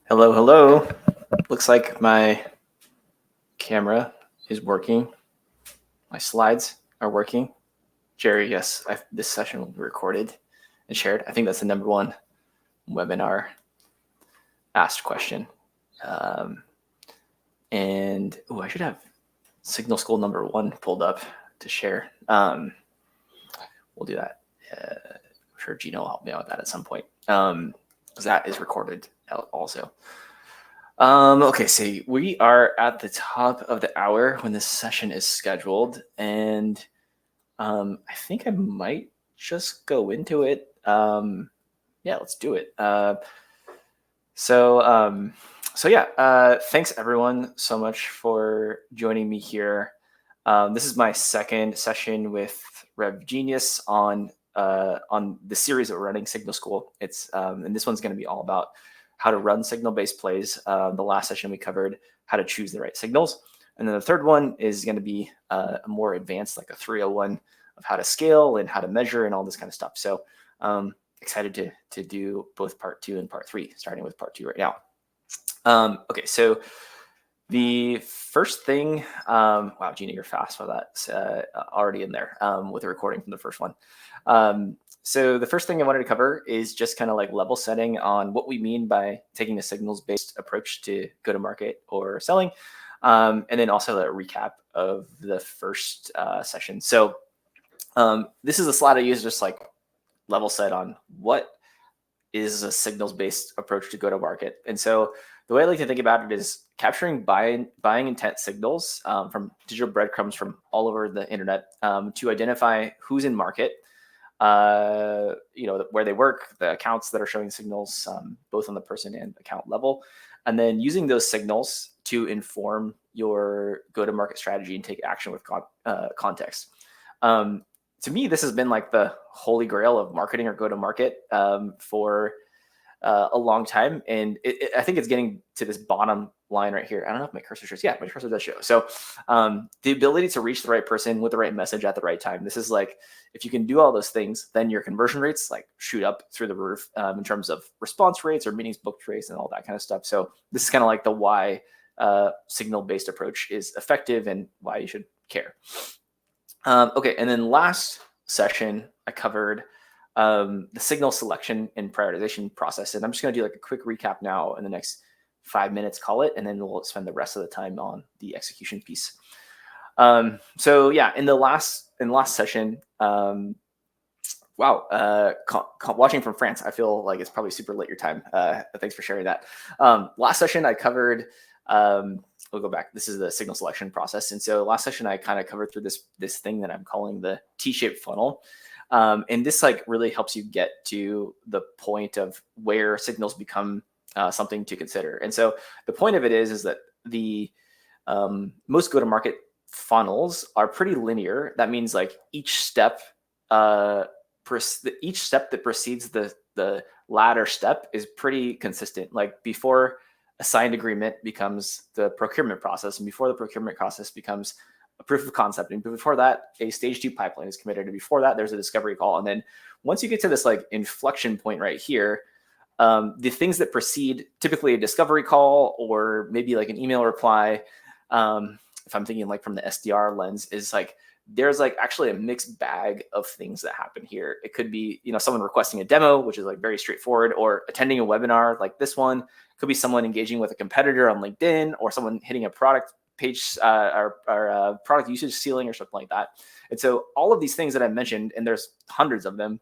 Hello, hello. Looks like my camera is working. My slides are working. Jerry, yes, this session will be recorded and shared. I think that's the number one webinar asked question. I should have Signal School number 1 pulled up to share. We'll do that. I'm sure Gino will help me out with that at some point, because that is recorded also. Okay, so we are at the top of the hour when this session is scheduled, and I think I might just go into it. Yeah, let's do it. Thanks everyone so much for joining me here. This is my second session with Rev Genius on the series that we're running, Signal School. And this one's going to be all about how to run signal-based plays. The last session we covered how to choose the right signals. And then the third one is going to be a more advanced, like a 301 of how to scale and how to measure and all this kind of stuff. So excited to do both part 2 and part 3, starting with part 2 right now. Okay, so the first thing, wow, Gina, you're fast for that. Already in there with the recording from the first one. So the first thing I wanted to cover is just kind of like level setting on what we mean by taking a signals-based approach to go-to-market or selling, and then also a recap of the first session. So this is a slide I use just like level set on what is a signals-based approach to go-to-market. And so the way I like to think about it is capturing buying intent signals from digital breadcrumbs from all over the internet to identify who's in market, where they work, the accounts that are showing signals, both on the person and account level, and then using those signals to inform your go-to-market strategy and take action with context. To me, this has been like the holy grail of marketing or go-to-market for a long time. And I think it's getting to this bottom line right here. I don't know if my cursor shows. Yeah, my cursor does show. So the ability to reach the right person with the right message at the right time. This is like, if you can do all those things, then your conversion rates like shoot up through the roof in terms of response rates or meetings booked rates and all that kind of stuff. So this is kind of like the why signal-based approach is effective and why you should care. Okay, and then last session, I covered the signal selection and prioritization process. And I'm just going to do like a quick recap now in the next 5 minutes, call it, and then we'll spend the rest of the time on the execution piece. So yeah, in last session, wow, watching from France, I feel like it's probably super late your time. Thanks for sharing that. Last session, I covered we'll go back. This is the signal selection process. And so last session, I kind of covered through this thing that I'm calling the T-shaped funnel. And this like really helps you get to the point of where signals become something to consider. And so the point of it is that the most go-to-market funnels are pretty linear. That means like each step that precedes the latter step is pretty consistent. Like before a signed agreement becomes the procurement process, and before the procurement process becomes a proof of concept, and before that a stage 2 pipeline is committed, and before that there's a discovery call. And then once you get to this like inflection point right here, the things that precede typically a discovery call or maybe like an email reply, if I'm thinking like from the SDR lens, is like there's like actually a mixed bag of things that happen here. It could be, someone requesting a demo, which is like very straightforward, or attending a webinar like this one. It could be someone engaging with a competitor on LinkedIn, or someone hitting a product page or product usage ceiling or something like that. And so all of these things that I mentioned, and there's hundreds of them,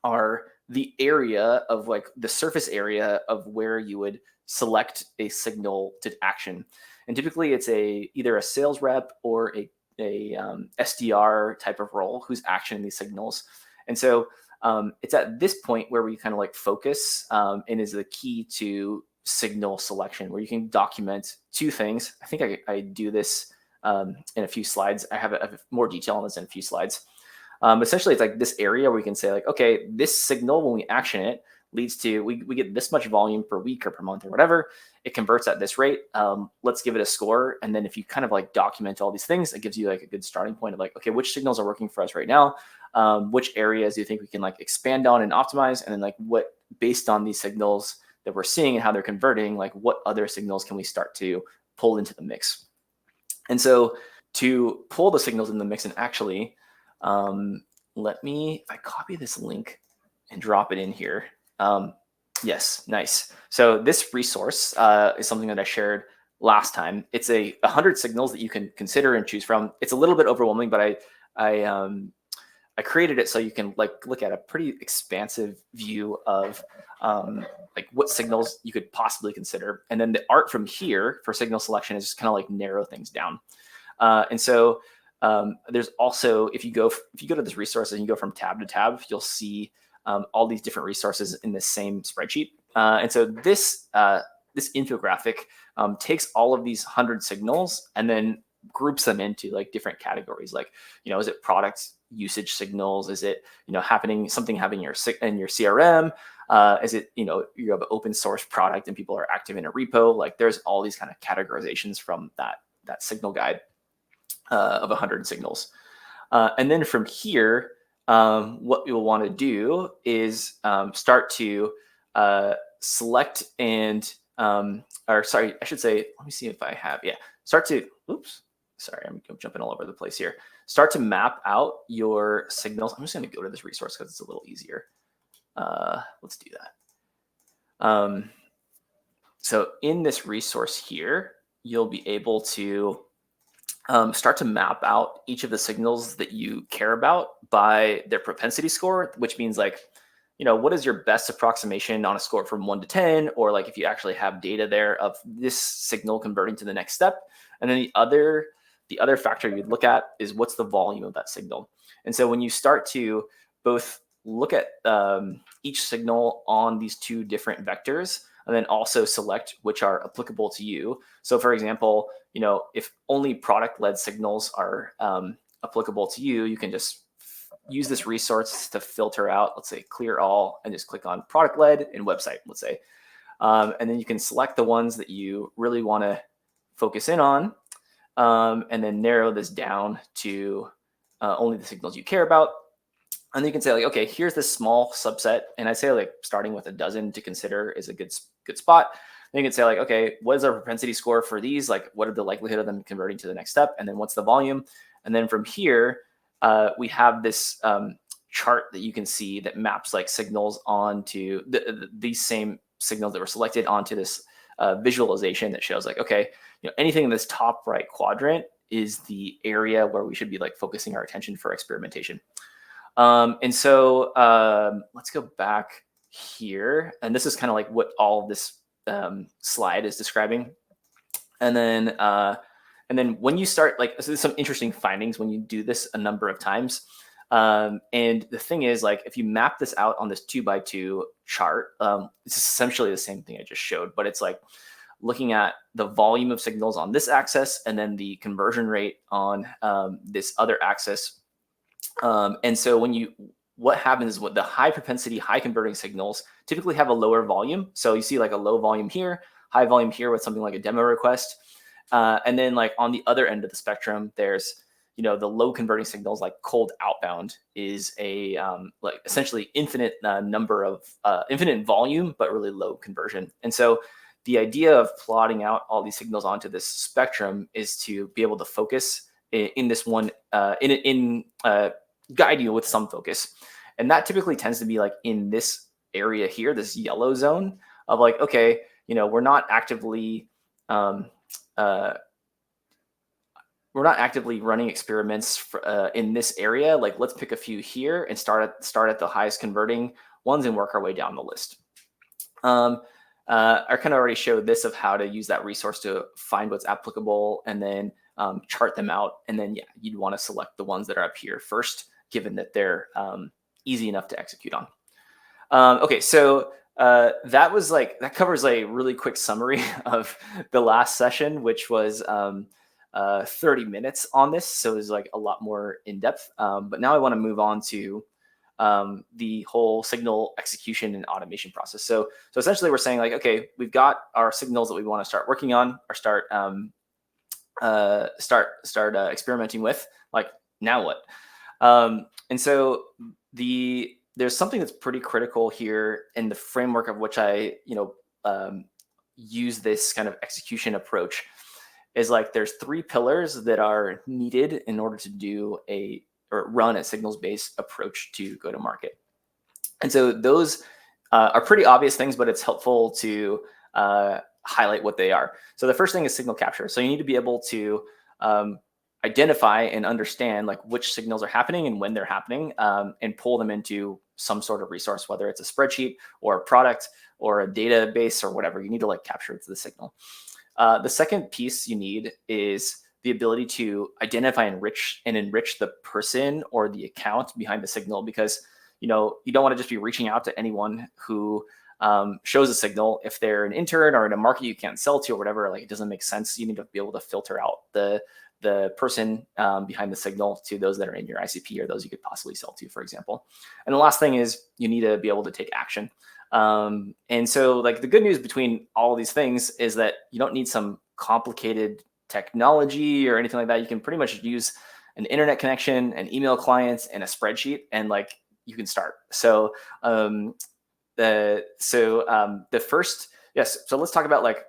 are the area of like the surface area of where you would select a signal to action. And typically it's either a sales rep or a SDR type of role who's actioning these signals. And so it's at this point where we kind of like focus and is the key to signal selection, where you can document 2 things. I think I do this in a few slides. I have more detail on this in a few slides. Essentially, it's like this area where we can say like, okay, this signal, when we action it, leads to, we get this much volume per week or per month or whatever. It converts at this rate. Let's give it a score. And then if you kind of like document all these things, it gives you like a good starting point of like, okay, which signals are working for us right now? Which areas do you think we can like expand on and optimize? And then like what, based on these signals, that we're seeing and how they're converting, like what other signals can we start to pull into the mix? And so to pull the signals in the mix, and actually, let me, if I copy this link and drop it in here. Yes, nice. So this resource is something that I shared last time. It's 100 signals that you can consider and choose from. It's a little bit overwhelming, but I created it so you can like look at a pretty expansive view of like what signals you could possibly consider. And then the art from here for signal selection is just kind of like narrow things down. And so there's also, if you go to this resource and you go from tab to tab, you'll see all these different resources in the same spreadsheet. And so this infographic takes all of these 100 signals and then groups them into like different categories. Like, is it product usage signals? Is it, something happening in your CRM? Is it, you have an open source product and people are active in a repo? Like there's all these kind of categorizations from that signal guide of 100 signals. And then from here, what you'll want to do is start to select and, or sorry, I should say, let me see if I have, sorry, I'm jumping all over the place here. Start to map out your signals. I'm just going to go to this resource because it's a little easier. Let's do that. So in this resource here, you'll be able to start to map out each of the signals that you care about by their propensity score, which means like, what is your best approximation on a score from 1 to 10, or like if you actually have data there of this signal converting to the next step. And then the other factor you'd look at is what's the volume of that signal. And so when you start to both look at each signal on these two different vectors, and then also select which are applicable to you. So for example, if only product-led signals are applicable to you, you can just use this resource to filter out, let's say clear all, and just click on product-led and website, let's say. And then you can select the ones that you really want to focus in on, and then narrow this down to only the signals you care about. And then you can say like, okay, here's this small subset. And I say like starting with a dozen to consider is a good spot. Then you can say like, okay, what is our propensity score for these? Like what are the likelihood of them converting to the next step? And then what's the volume? And then from here, we have this chart that you can see that maps like signals onto these same signals that were selected onto this visualization that shows like, okay, anything in this top right quadrant is the area where we should be like focusing our attention for experimentation. And so let's go back here. And this is kind of like what all of this slide is describing. And then when you start, like, so there's some interesting findings when you do this a number of times. And the thing is, like, if you map this out on this 2x2 chart, it's essentially the same thing I just showed, but it's like looking at the volume of signals on this axis and then the conversion rate on this other axis. And so what happens is what the high propensity, high converting signals typically have a lower volume. So you see like a low volume here, high volume here with something like a demo request. And then like on the other end of the spectrum, there's, the low converting signals like cold outbound is a like essentially infinite number of infinite volume, but really low conversion. And so the idea of plotting out all these signals onto this spectrum is to be able to focus in this one, guide you with some focus. And that typically tends to be like in this area here, this yellow zone of like, okay, we're not actively running experiments in this area. Like let's pick a few here and start at the highest converting ones and work our way down the list. I kind of already showed this of how to use that resource to find what's applicable and then chart them out. And then, yeah, you'd want to select the ones that are up here first, given that they're easy enough to execute on. Okay, so that covers a really quick summary of the last session, which was 30 minutes on this. So it was like a lot more in depth. But now I want to move on to the whole signal execution and automation process. So essentially we're saying like, okay, we've got our signals that we want to start working on or start experimenting with. Like now what? And so there's something that's pretty critical here in the framework of which I use this kind of execution approach is like there's 3 pillars that are needed in order to do or run a signals-based approach to go to market. And so those are pretty obvious things, but it's helpful to highlight what they are. So the first thing is signal capture. So you need to be able to identify and understand like which signals are happening and when they're happening, and pull them into some sort of resource, whether it's a spreadsheet or a product or a database or whatever. You need to like capture the signal. The second piece you need is the ability to identify and enrich the person or the account behind the signal, because you don't want to just be reaching out to anyone who shows a signal. If they're an intern or in a market you can't sell to or whatever, like it doesn't make sense. You need to be able to filter out the person behind the signal to those that are in your ICP or those you could possibly sell to, for example. And the last thing is you need to be able to take action. And so like the good news between all these things is that you don't need some complicated technology or anything like that. You can pretty much use an internet connection, an email client, and a spreadsheet, and like you can start. So the first, yes. So let's talk about like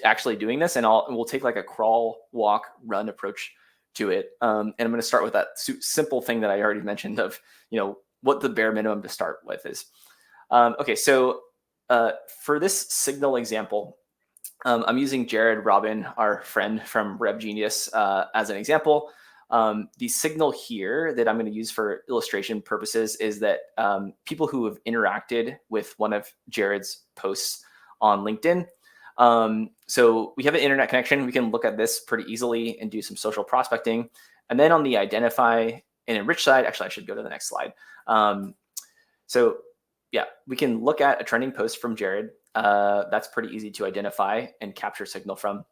actually doing this, and we'll take like a crawl, walk, run approach to it. And I'm going to start with that simple thing that I already mentioned of, what the bare minimum to start with is. Okay, so for this signal example, I'm using Jared Robin, our friend from Rev Genius, as an example. The signal here that I'm going to use for illustration purposes is that people who have interacted with one of Jared's posts on LinkedIn. So we have an internet connection. We can look at this pretty easily and do some social prospecting. And then on the identify and enrich side, actually, I should go to the next slide. So yeah, we can look at a trending post from Jared. That's pretty easy to identify and capture signal from.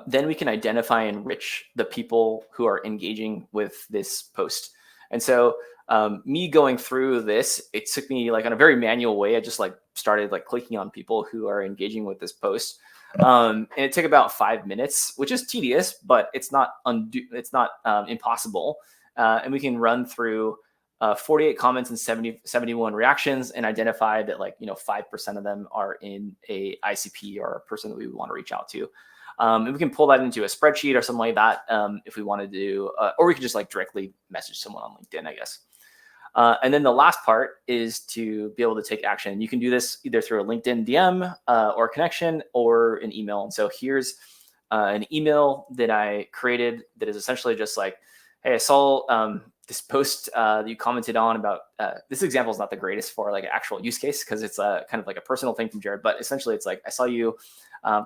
Then we can identify and enrich the people who are engaging with this post. And so me going through this, it took me like on a very manual way. I just like started like clicking on people who are engaging with this post. And it took about 5 minutes, which is tedious, but it's not impossible. And we can run through 48 comments and 71 reactions and identify that 5% of them are in a ICP or a person that we want to reach out to. And we can pull that into a spreadsheet or something like that if we want to do, or we can just like directly message someone on LinkedIn, I guess. And then the last part is to be able to take action. You can do this either through a LinkedIn DM or a connection or an email. And so here's an email that I created that is essentially just like, hey, I saw this post that you commented on about, this example is not the greatest for like an actual use case because it's kind of like a personal thing from Jared, but essentially it's like, I saw you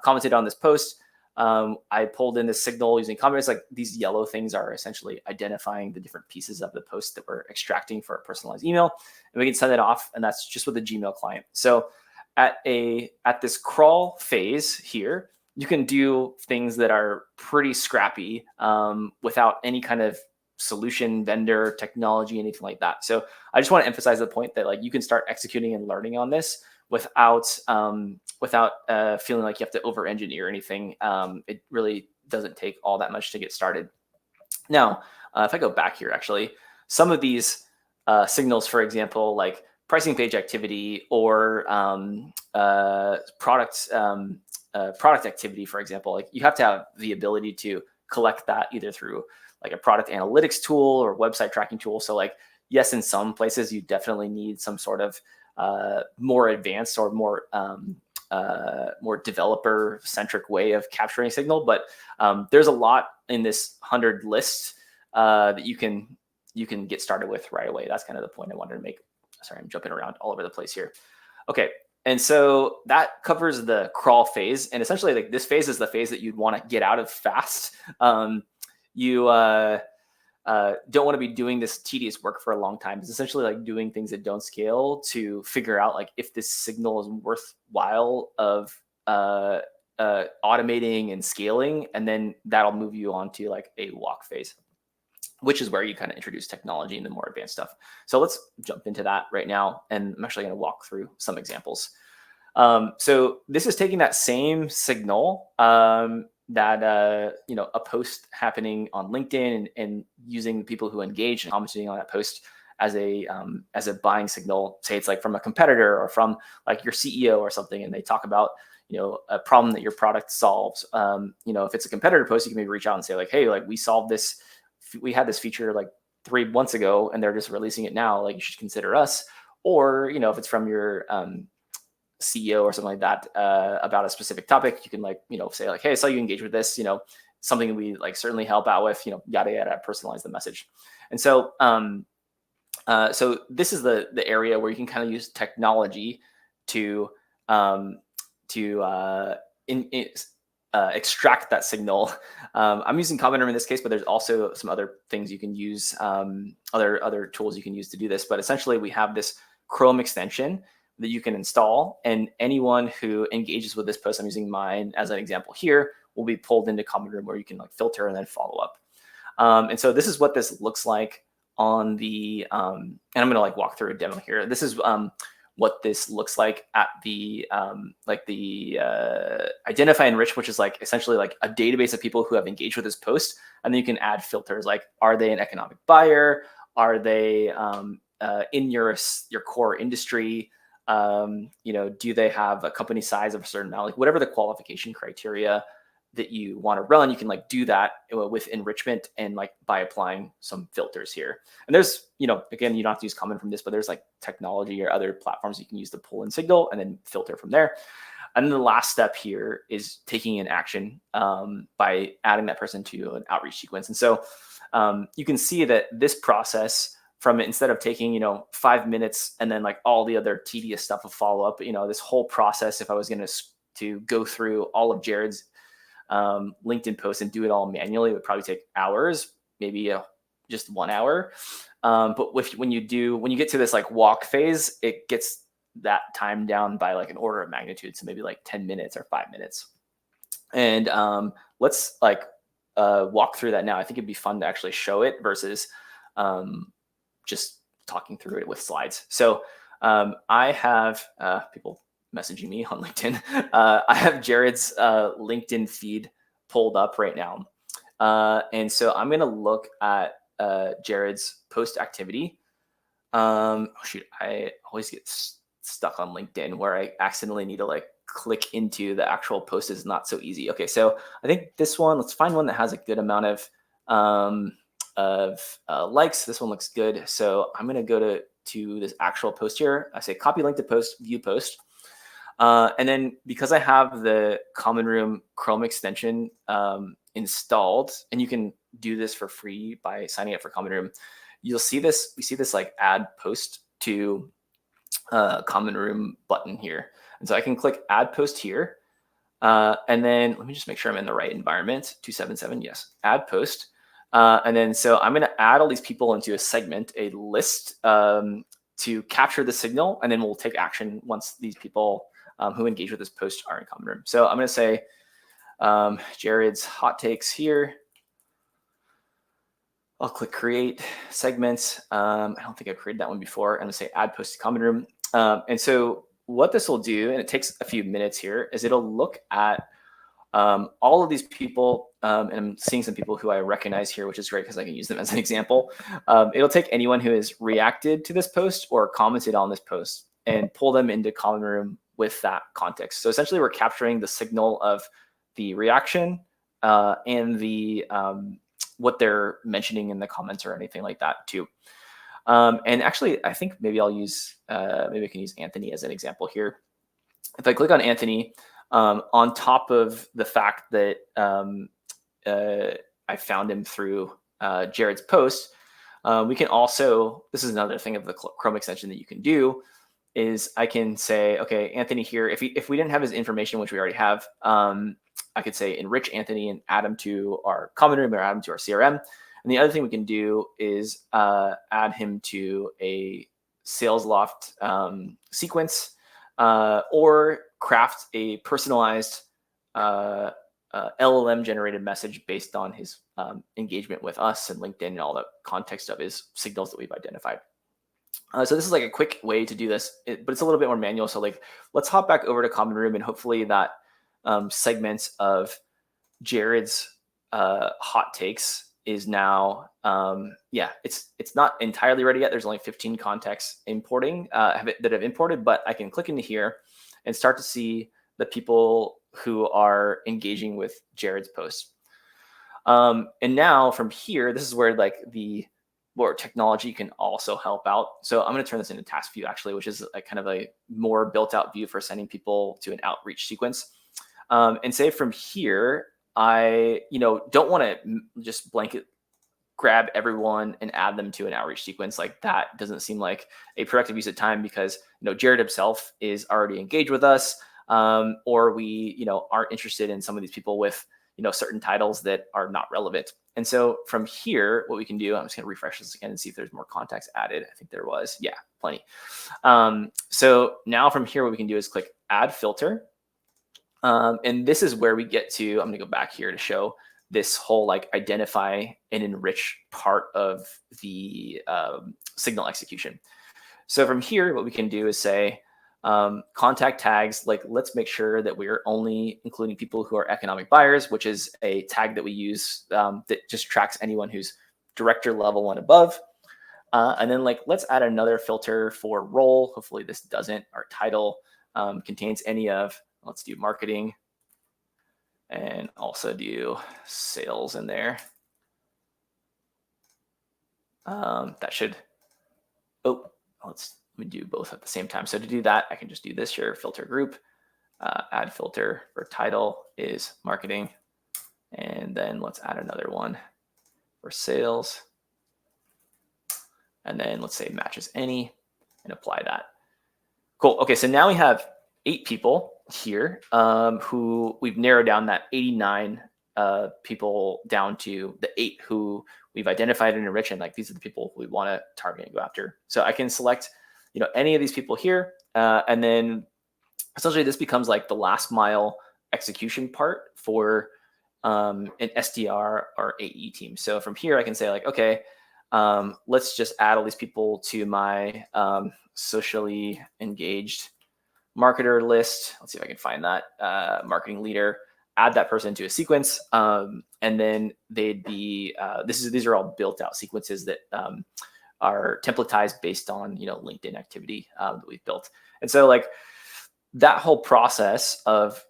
commented on this post. I pulled in this signal using comments. Like these yellow things are essentially identifying the different pieces of the post that we're extracting for a personalized email, and we can send it off. And that's just with the Gmail client. So at this crawl phase here, you can do things that are pretty scrappy without any kind of solution, vendor, technology, anything like that. So I just want to emphasize the point that like you can start executing and learning on this without feeling like you have to over-engineer anything. It really doesn't take all that much to get started. Now, if I go back here, actually, some of these signals, for example, like pricing page activity or product activity, for example, like you have to have the ability to collect that either through like a product analytics tool or website tracking tool. So like, yes, in some places you definitely need some sort of more advanced or more developer-centric way of capturing signal. But there's a lot in this 100 list that you can get started with right away. That's kind of the point I wanted to make. Sorry, I'm jumping around all over the place here. Okay, and so that covers the crawl phase. And essentially, like this phase is the phase that you'd want to get out of fast. You don't want to be doing this tedious work for a long time. It's essentially like doing things that don't scale to figure out like if this signal is worthwhile of automating and scaling, and then that'll move you on to like a walk phase, which is where you kind of introduce technology and the more advanced stuff. So let's jump into that right now, and I'm actually going to walk through some examples. So this is taking that same signal that a post happening on LinkedIn and using the people who engage and commenting on that post as a buying signal. Say it's like from a competitor or from like your CEO or something, and they talk about a problem that your product solves. If it's a competitor post, you can maybe reach out and say like, hey, like we solved this, we had this feature like 3 months ago, and they're just releasing it now. Like you should consider us. Or if it's from your CEO or something like that about a specific topic, you can say like, hey, I saw you engage with this. Something we like certainly help out with. Yada yada. Personalize the message. And so so this is the area where you can kind of use technology to extract that signal. I'm using common room in this case, but there's also some other things you can use, other tools you can use to do this. But essentially, we have this Chrome extension that you can install, and anyone who engages with this post, I'm using mine as an example here, will be pulled into common room where you can like filter and then follow up. And so this is what this looks like on the, and I'm going to like walk through a demo here. This is what this looks like at the identify enrich, which is like essentially like a database of people who have engaged with this post. And then you can add filters like, are they an economic buyer? Are they in your core industry? Do they have a company size of a certain amount? Like whatever the qualification criteria that you want to run, you can like do that with enrichment and like by applying some filters here. And there's, again, you don't have to use common from this, but there's like technology or other platforms you can use to pull in signal and then filter from there. And then the last step here is taking an action by adding that person to an outreach sequence. And so you can see that this process from it, instead of taking, 5 minutes and then like all the other tedious stuff of follow up, this whole process, if I was going to go through all of Jared's LinkedIn posts and do it all manually, it would probably take hours, maybe just 1 hour. But when you get to this like walk phase, it gets that time down by like an order of magnitude. So maybe like 10 minutes or 5 minutes. And let's like walk through that now. I think it'd be fun to actually show it versus just talking through it with slides. So I have people messaging me on LinkedIn. I have Jared's LinkedIn feed pulled up right now. And so I'm going to look at Jared's post activity. I always get stuck on LinkedIn where I accidentally need to like click into the actual post is not so easy. Okay, so I think this one, let's find one that has a good amount of likes. This one looks good. So I'm going to go to this actual post here. I say copy link to post, view post. And then because I have the common room Chrome extension installed, and you can do this for free by signing up for common room, you'll see this, we see this like add post to common room button here. And so I can click add post here. And then let me just make sure I'm in the right environment. 277, yes, add post. And then so I'm going to add all these people into a segment, a list to capture the signal, and then we'll take action once these people who engage with this post are in common room. So I'm going to say Jared's hot takes here. I'll click create segments. I don't think I've created that one before. I'm going to say add post to common room. And so what this will do, and it takes a few minutes here, is it'll look at all of these people, and I'm seeing some people who I recognize here, which is great because I can use them as an example. It'll take anyone who has reacted to this post or commented on this post and pull them into common room with that context. So essentially we're capturing the signal of the reaction and the what they're mentioning in the comments or anything like that too. And actually, I think maybe I'll use, maybe I can use Anthony as an example here. If I click on Anthony, on top of the fact that I found him through Jared's post, we can also, this is another thing of the Chrome extension that you can do, is I can say, okay, Anthony here, if we didn't have his information, which we already have, I could say enrich Anthony and add him to our common room or add him to our CRM. And the other thing we can do is add him to a SalesLoft sequence or craft a personalized LLM generated message based on his engagement with us and LinkedIn and all the context of his signals that we've identified. So this is like a quick way to do this, but it's a little bit more manual. So like, let's hop back over to common room, and hopefully that segment of Jared's hot takes is now, yeah, it's not entirely ready yet. There's only 15 contacts importing that have imported, but I can click into here and start to see the people who are engaging with Jared's post. And now from here, this is where like the more technology can also help out. So I'm going to turn this into task view actually, which is like kind of a more built out view for sending people to an outreach sequence. And say from here, I don't want to just blanket grab everyone and add them to an outreach sequence. Like that doesn't seem like a productive use of time because Jared himself is already engaged with us, or we aren't interested in some of these people with certain titles that are not relevant. And so from here, what we can do, I'm just going to refresh this again and see if there's more contacts added. I think there was, yeah, plenty. So now from here, what we can do is click add filter. And this is where we get to, I'm going to go back here to show this whole like identify and enrich part of the signal execution. So from here, what we can do is say, contact tags, like let's make sure that we're only including people who are economic buyers, which is a tag that we use that just tracks anyone who's director level and above. And then like, let's add another filter for role. Hopefully this doesn't, our title contains any of, let's do marketing and also do sales in there. That should, let me do both at the same time. So to do that, I can just do this here, filter group, add filter for title is marketing. And then let's add another one for sales. And then let's say matches any and apply that. Cool. Okay, so now we have 8 people here who we've narrowed down that 89 people down to the 8 who we've identified and enriched. And like these are the people we want to target and go after. So I can select any of these people here, and then essentially this becomes like the last mile execution part for an SDR or AE team. So from here, I can say like, okay, let's just add all these people to my socially engaged marketer list. Let's see if I can find that marketing leader, add that person to a sequence. And then they'd be, these are all built out sequences that are templatized based on, LinkedIn activity that we've built. And so like that whole process of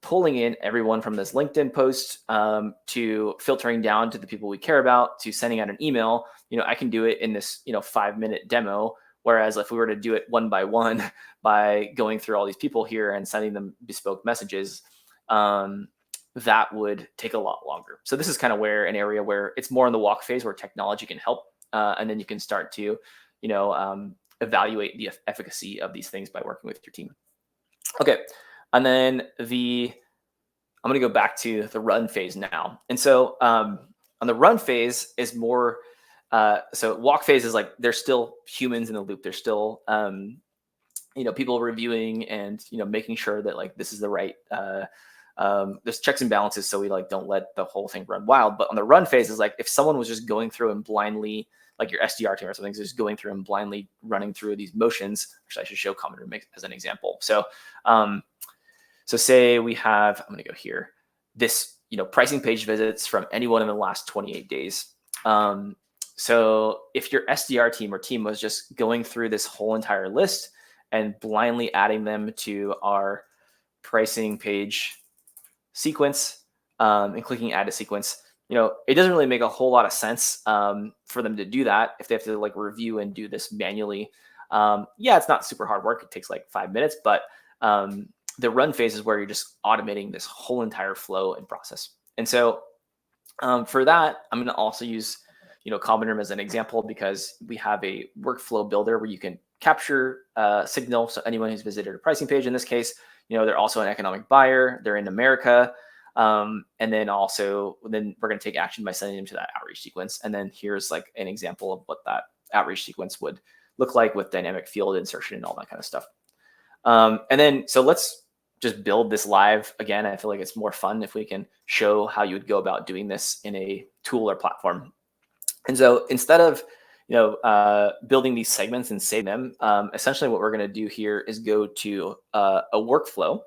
pulling in everyone from this LinkedIn post to filtering down to the people we care about, to sending out an email, I can do it in this, 5-minute demo. Whereas if we were to do it one by one by going through all these people here and sending them bespoke messages, that would take a lot longer. So this is kind of where an area where it's more in the walk phase where technology can help. And then you can start to, evaluate the efficacy of these things by working with your team. Okay. And then I'm going to go back to the run phase now. And so on the run phase is more, so walk phase is like, there's still humans in the loop. There's still, people reviewing and, making sure that like, this is the right, there's checks and balances. So we like, don't let the whole thing run wild. But on the run phase is like, if someone was just going through and blindly, like your SDR team or something, is just going through and blindly running through these motions, which I should show Commenter as an example. So, so say we have, I'm going to go here, this, pricing page visits from anyone in the last 28 days. So if your SDR team or team was just going through this whole entire list and blindly adding them to our pricing page sequence and clicking add a sequence, it doesn't really make a whole lot of sense for them to do that if they have to like review and do this manually. Yeah, it's not super hard work. It takes like 5 minutes, but the run phase is where you're just automating this whole entire flow and process. And so for that, I'm going to also use, Commenter as an example because we have a workflow builder where you can capture signal. So anyone who's visited a pricing page, in this case, they're also an economic buyer, they're in America. And then also, then we're going to take action by sending them to that outreach sequence. And then here's like an example of what that outreach sequence would look like with dynamic field insertion and all that kind of stuff. And then, so let's just build this live again. I feel like it's more fun if we can show how you would go about doing this in a tool or platform. And so instead of, building these segments and save them, essentially what we're going to do here is go to a workflow.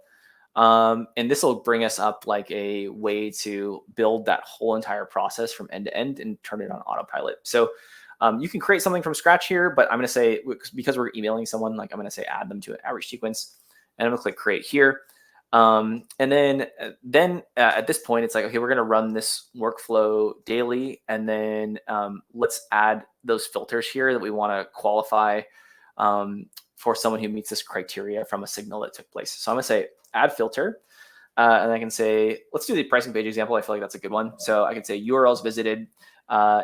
And this will bring us up like a way to build that whole entire process from end to end and turn it on autopilot. So you can create something from scratch here, but I'm going to say, because we're emailing someone, like I'm going to say add them to an outreach sequence, and I'm going to click create here. And then at this point, it's like, okay, we're going to run this workflow daily. And then let's add those filters here that we want to qualify for someone who meets this criteria from a signal that took place. So I'm going to say add filter. And I can say, let's do the pricing page example. I feel like that's a good one. So I can say URLs visited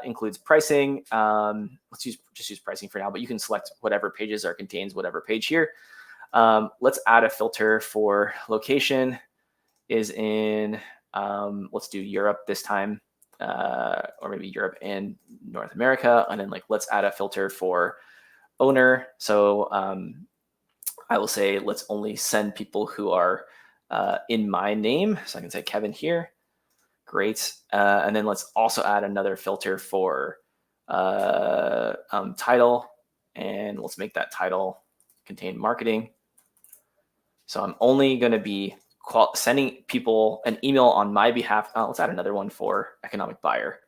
includes pricing. Let's just use pricing for now, but you can select whatever pages or contains whatever page here. Let's add a filter for location is in, let's do Europe this time, or maybe Europe and North America. And then like, let's add a filter for owner. So I will say, let's only send people who are in my name. So I can say Kevin here. Great. And then let's also add another filter for title. And let's make that title contain marketing. So I'm only going to be sending people an email on my behalf. Let's add another one for economic buyer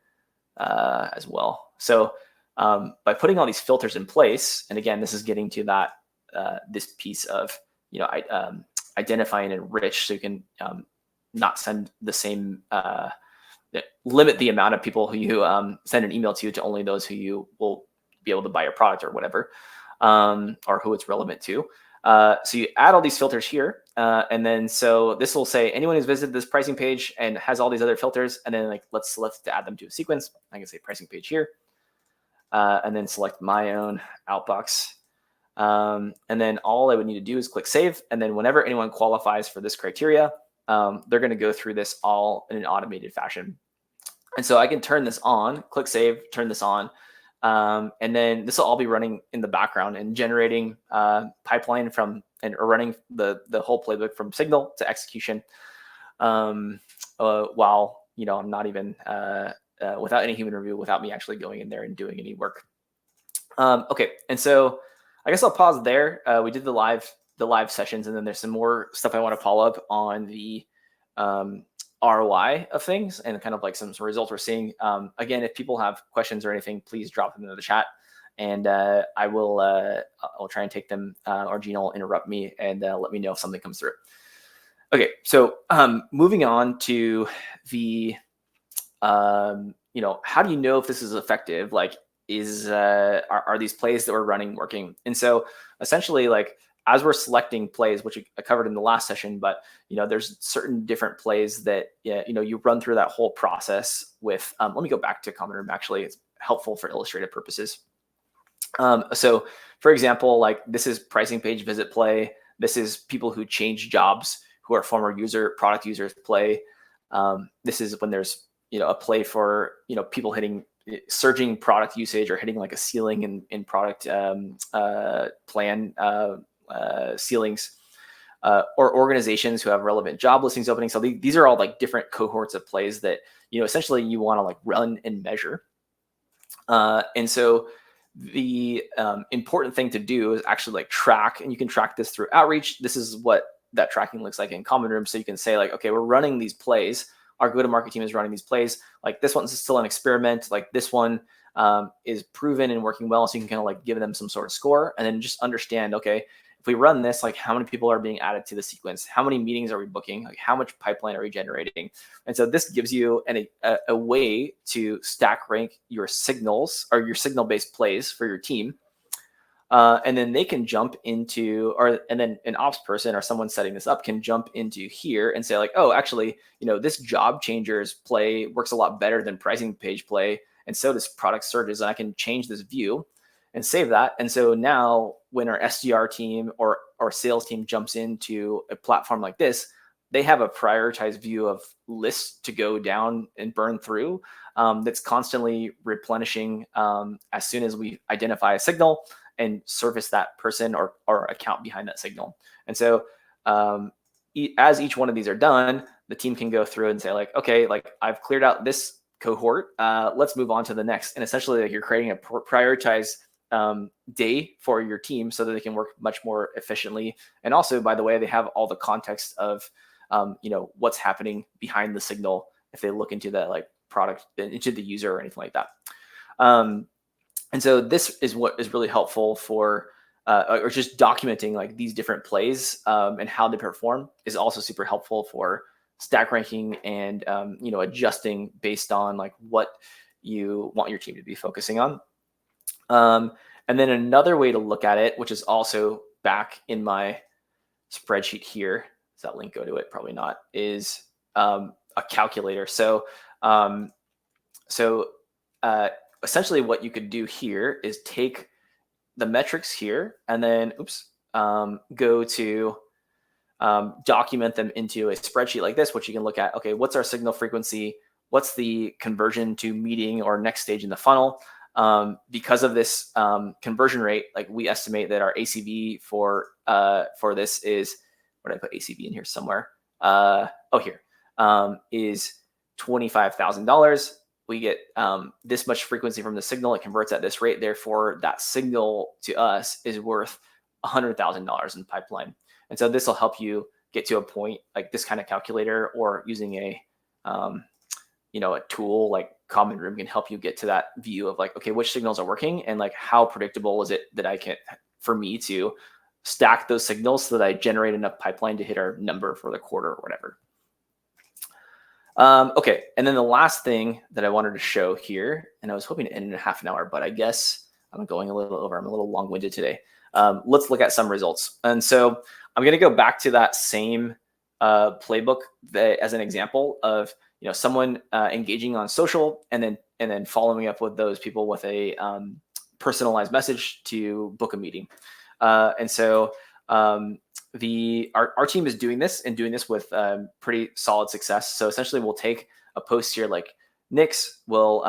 as well. So by putting all these filters in place, and again, this is getting to that this piece of identify and enrich, so you can not send the same limit the amount of people who you send an email to only those who you will be able to buy your product or whatever, or who it's relevant to. So you add all these filters here, and then so this will say anyone who's visited this pricing page and has all these other filters, and then like let's select to add them to a sequence. I can say pricing page here, and then select my own outbox. And then all I would need to do is click save, and then whenever anyone qualifies for this criteria, they're going to go through this all in an automated fashion. And so I can turn this on, click save, turn this on. And then this will all be running in the background and generating pipeline from or running the whole playbook from signal to execution, while I'm not even without any human review, without me actually going in there and doing any work. Okay, and so I guess I'll pause there. We did the live sessions, and then there's some more stuff I want to follow up on the ROI of things and kind of like some results we're seeing. Again, if people have questions or anything, please drop them into the chat, and I will I'll try and take them, or Gina will interrupt me and let me know if something comes through. Okay, so moving on to the how do you know if this is effective? Like, are these plays that we're running working? And so essentially, like, as we're selecting plays, which I covered in the last session, but there's certain different plays that you run through that whole process with. Let me go back to Common Room. Actually, it's helpful for illustrative purposes. So, for example, like this is pricing page visit play. This is people who change jobs who are former product users play. This is when there's a play for people hitting surging product usage or hitting like a ceiling in product plan ceilings, or organizations who have relevant job listings opening. So these are all like different cohorts of plays that essentially you want to like run and measure. And so the important thing to do is actually like track, and you can track this through outreach. This is what that tracking looks like in Common Room. So you can say like, okay, we're running these plays. Our go-to-market team is running these plays. Like this one's still an experiment. Like this one is proven and working well. So you can kind of like give them some sort of score, and then just understand, okay, if we run this, like how many people are being added to the sequence? How many meetings are we booking? Like how much pipeline are we generating? And so this gives you a way to stack rank your signals or your signal-based plays for your team. And then they can jump into, and then an ops person or someone setting this up can jump into here and say like, oh, actually, this job changers play works a lot better than pricing page play. And so does product surges. And I can change this view and save that. And so now when our SDR team or our sales team jumps into a platform like this, they have a prioritized view of lists to go down and burn through, that's constantly replenishing as soon as we identify a signal and service that person or account behind that signal. And so as each one of these are done, the team can go through and say like, okay, like I've cleared out this cohort, let's move on to the next. And essentially like you're creating a prioritized day for your team so that they can work much more efficiently. And also, by the way, they have all the context of what's happening behind the signal if they look into the like product, into the user or anything like that. And so this is what is really helpful for, or just documenting like these different plays and how they perform is also super helpful for stack ranking and adjusting based on like what you want your team to be focusing on. And then another way to look at it, which is also back in my spreadsheet here, does that link go to it? Probably not. Is a calculator. So essentially what you could do here is take the metrics here and then go to document them into a spreadsheet like this, which you can look at. Okay, what's our signal frequency? What's the conversion to meeting or next stage in the funnel? Because of this conversion rate, like we estimate that our ACV for this is, where did I put ACV in here somewhere? Here is $25,000. We get this much frequency from the signal. It converts at this rate. Therefore, that signal to us is worth $100,000 in pipeline. And so this will help you get to a point like this kind of calculator, or using a tool like Common Room can help you get to that view of like, okay, which signals are working and like how predictable is it that for me to stack those signals so that I generate enough pipeline to hit our number for the quarter or whatever. Okay, and then the last thing that I wanted to show here, and I was hoping to end in half an hour, but I guess I'm going a little over. I'm a little long-winded today. Let's look at some results. And so I'm going to go back to that same playbook as an example of someone engaging on social and then following up with those people with a personalized message to book a meeting. And so our team is doing this with pretty solid success. So essentially we'll take a post here like Nick's, will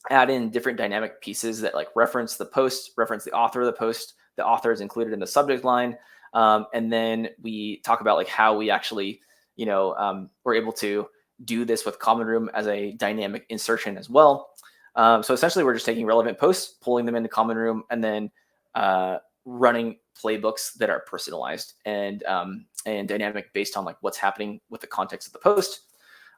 add in different dynamic pieces that like reference the post, reference the author of the post. The author is included in the subject line. And then we talk about like how we actually, we're able to do this with Common Room as a dynamic insertion as well. So essentially we're just taking relevant posts, pulling them into Common Room, and then running playbooks that are personalized and dynamic based on like what's happening with the context of the post.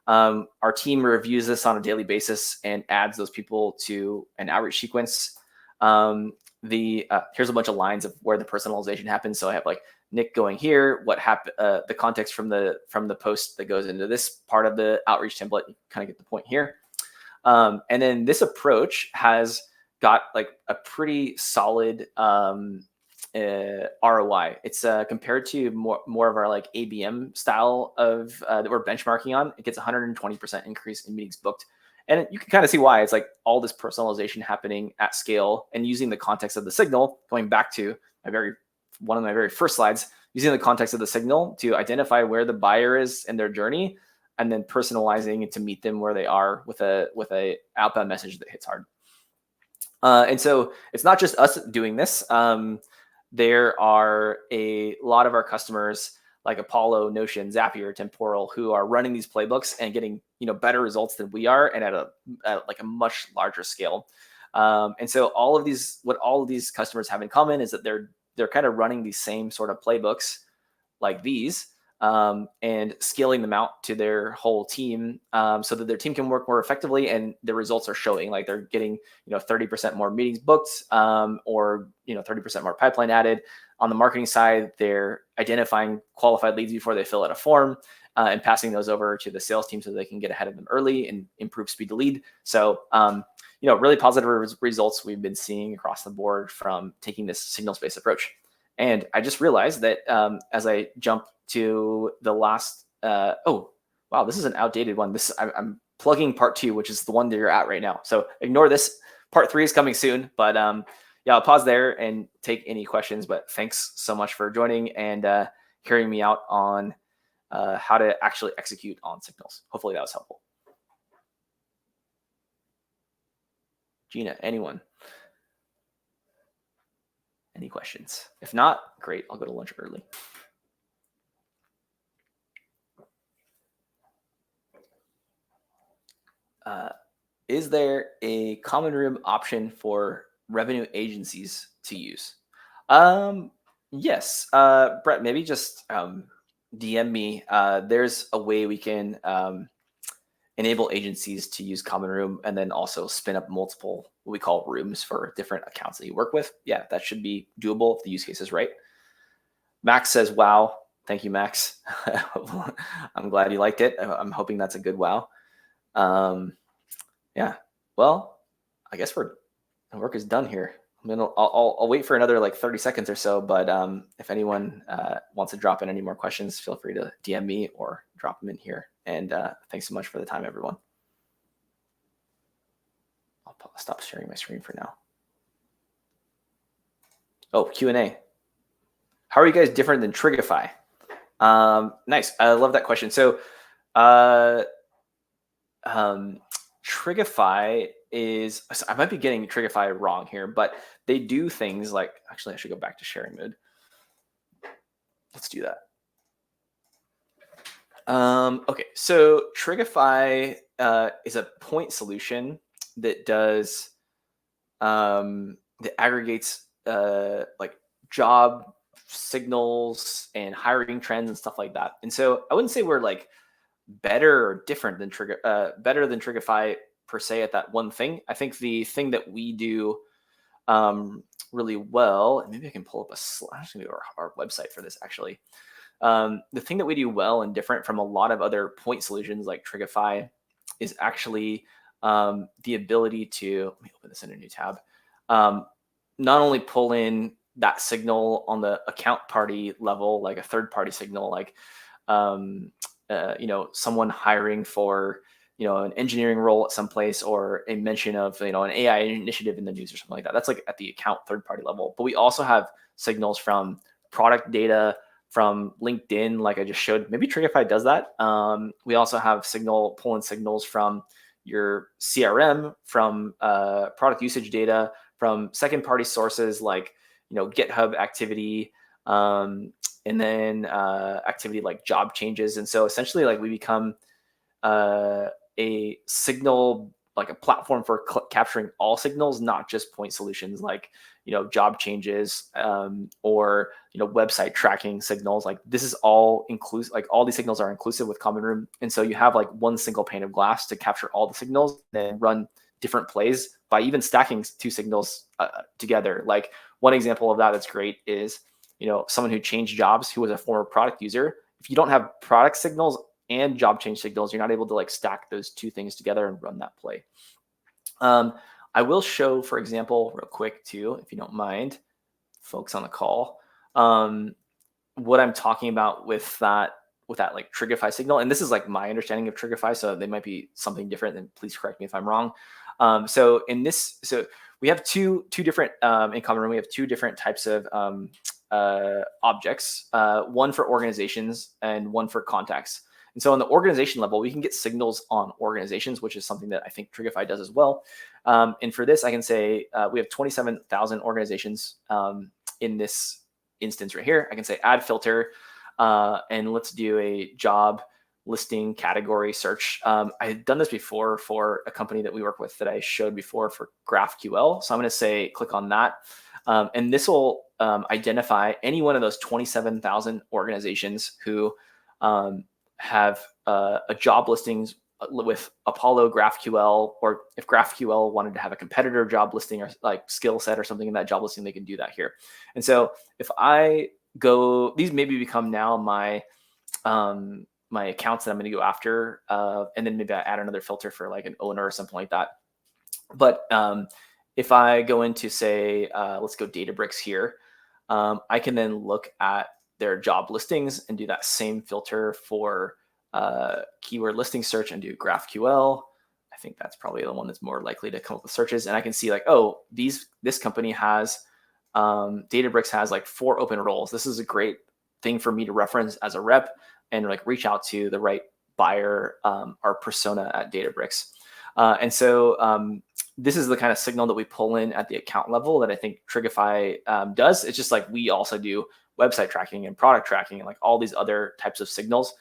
Our team reviews this on a daily basis and adds those people to an outreach sequence. Here's a bunch of lines of where the personalization happens. So I have like Nick going here, what happened, the context from the post that goes into this part of the outreach template. You kind of get the point here. And then this approach has got like a pretty solid ROI. It's compared to more of our like ABM style of that we're benchmarking on. It gets 120% increase in meetings booked. And you can kind of see why. It's like all this personalization happening at scale and using the context of the signal, going back to one of my very first slides, using the context of the signal to identify where the buyer is in their journey, and then personalizing it to meet them where they are with a outbound message that hits hard. And so it's not just us doing this. There are a lot of our customers like Apollo, Notion, Zapier, Temporal, who are running these playbooks and getting better results than we are, and at a much larger scale. And so what all of these customers have in common is that they're kind of running these same sort of playbooks like these, and scaling them out to their whole team, so that their team can work more effectively, and the results are showing. Like they're getting 30% more meetings booked, or 30% more pipeline added. On the marketing side, they're identifying qualified leads before they fill out a form, and passing those over to the sales team so they can get ahead of them early and improve speed to lead. So really positive results we've been seeing across the board from taking this signals-based approach. And I just realized that as I jump to the last, oh, wow, this is an outdated one. I'm plugging part 2, which is the one that you're at right now. So ignore this. Part 3 is coming soon, but yeah, I'll pause there and take any questions. But thanks so much for joining and hearing me out on how to actually execute on signals. Hopefully that was helpful. Gina, anyone? Any questions? If not, great. I'll go to lunch early. Is there a Common Room option for revenue agencies to use? Yes. Brett, maybe just DM me. There's a way we can enable agencies to use Common Room and then also spin up multiple what we call rooms for different accounts that you work with. Yeah, that should be doable if the use case is right. Max says, wow. Thank you, Max. I'm glad you liked it. I'm hoping that's a good wow. Yeah. Well, I guess the work is done here. I'll wait for another like 30 seconds or so, but if anyone wants to drop in any more questions, feel free to DM me or drop them in here. And thanks so much for the time, everyone. I'll stop sharing my screen for now. Oh, Q&A. How are you guys different than Trigify? Nice. I love that question. So Trigify is, I might be getting Trigify wrong here, but they do things like, actually, I should go back to sharing mode. Let's do that. Okay, so Trigify is a point solution that does, that aggregates like job signals and hiring trends and stuff like that. And so I wouldn't say we're like better or different than Trigify per se at that one thing. I think the thing that we do really well, and maybe I can pull up our website for this actually. The thing that we do well and different from a lot of other point solutions like Trigify is actually the ability to, let me open this in a new tab, not only pull in that signal on the account party level, like a third party signal, like someone hiring for an engineering role at some place, or a mention of an AI initiative in the news or something like that. That's like at the account third party level. But we also have signals from product data, from LinkedIn, like I just showed. Maybe Trigify does that. We also have pull-in signals from your CRM, from product usage data, from second-party sources like GitHub activity, and then activity like job changes. And so essentially, like we become a signal, like a platform for capturing all signals, not just point solutions like job changes or website tracking signals. Like this is all inclusive. Like all these signals are inclusive with Common Room, and so you have like one single pane of glass to capture all the signals, then run different plays by even stacking two signals together. Like one example of that that's great is someone who changed jobs who was a former product user. If you don't have product signals and job change signals, you're not able to like stack those two things together and run that play. I will show, for example, real quick too, if you don't mind, folks on the call, what I'm talking about with that like Trigify signal. And this is like my understanding of Trigify, so they might be something different, and please correct me if I'm wrong. So we have two different in Common Room. We have two different types of objects, one for organizations and one for contacts. And so on the organization level, we can get signals on organizations, which is something that I think Trigify does as well. And for this, I can say we have 27,000 organizations in this instance right here. I can say add filter, and let's do a job listing category search. I had done this before for a company that we work with that I showed before for GraphQL. So I'm going to say click on that. And this will identify any one of those 27,000 organizations who have a job listings with Apollo GraphQL, or if GraphQL wanted to have a competitor job listing or like skill set or something in that job listing, they can do that here. And so if I go, these maybe become now my my accounts that I'm going to go after, and then maybe I add another filter for like an owner or something like that. But if I go into say, let's go Databricks here, I can then look at their job listings and do that same filter for keyword listing search and do GraphQL. I think that's probably the one that's more likely to come up with searches. And I can see like, oh, this company has, Databricks has like 4 open roles. This is a great thing for me to reference as a rep and like reach out to the right buyer or persona at Databricks. And so this is the kind of signal that we pull in at the account level that I think Trigify does. It's just like we also do website tracking and product tracking and like all these other types of signals.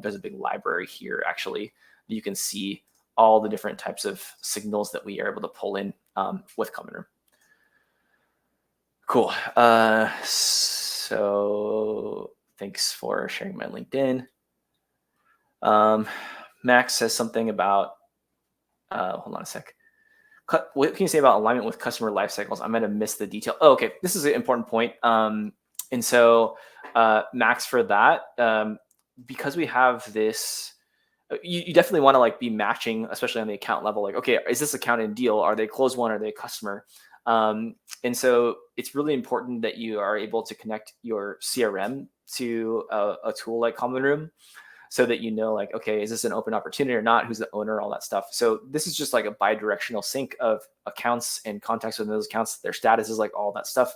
There's a big library here actually. You can see all the different types of signals that we are able to pull in with Common Room. Cool. So Thanks for sharing my LinkedIn. Max says something about, hold on a sec. What can you say about alignment with customer life cycles? I might have missed the detail. Oh, okay. This is an important point. And so Max, for that, because we have this, you definitely want to like be matching, especially on the account level. Like, okay, is this account in deal? Are they closed one? Are they a customer? And so it's really important that you are able to connect your CRM to a tool like Common Room, so that you know, like, okay, is this an open opportunity or not? Who's the owner? All that stuff. So this is just like a bi-directional sync of accounts and contacts within those accounts, their status is like all that stuff.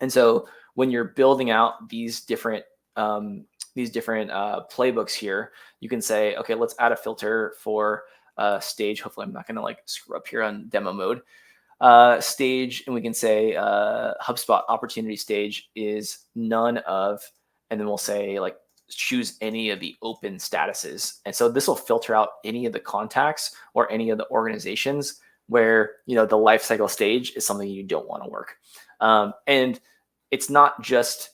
And so when you're building out these different playbooks here, you can say, okay, let's add a filter for stage. Hopefully, I'm not going to like screw up here on demo mode. Stage, and we can say HubSpot opportunity stage is none of, and then we'll say like choose any of the open statuses. And so this will filter out any of the contacts or any of the organizations where, you know, the life cycle stage is something you don't want to work. And it's not just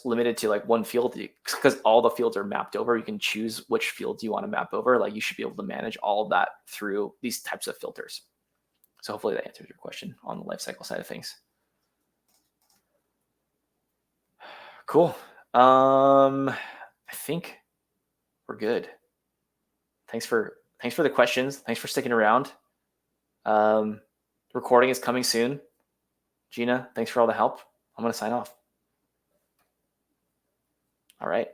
limited to like one field, because all the fields are mapped over. You can choose which fields you want to map over. Like, you should be able to manage all of that through these types of filters. So hopefully that answers your question on the life cycle side of things. Cool. I think we're good. Thanks for the questions. Thanks for sticking around. Recording is coming soon. Gina, thanks for all the help. I'm going to sign off. All right.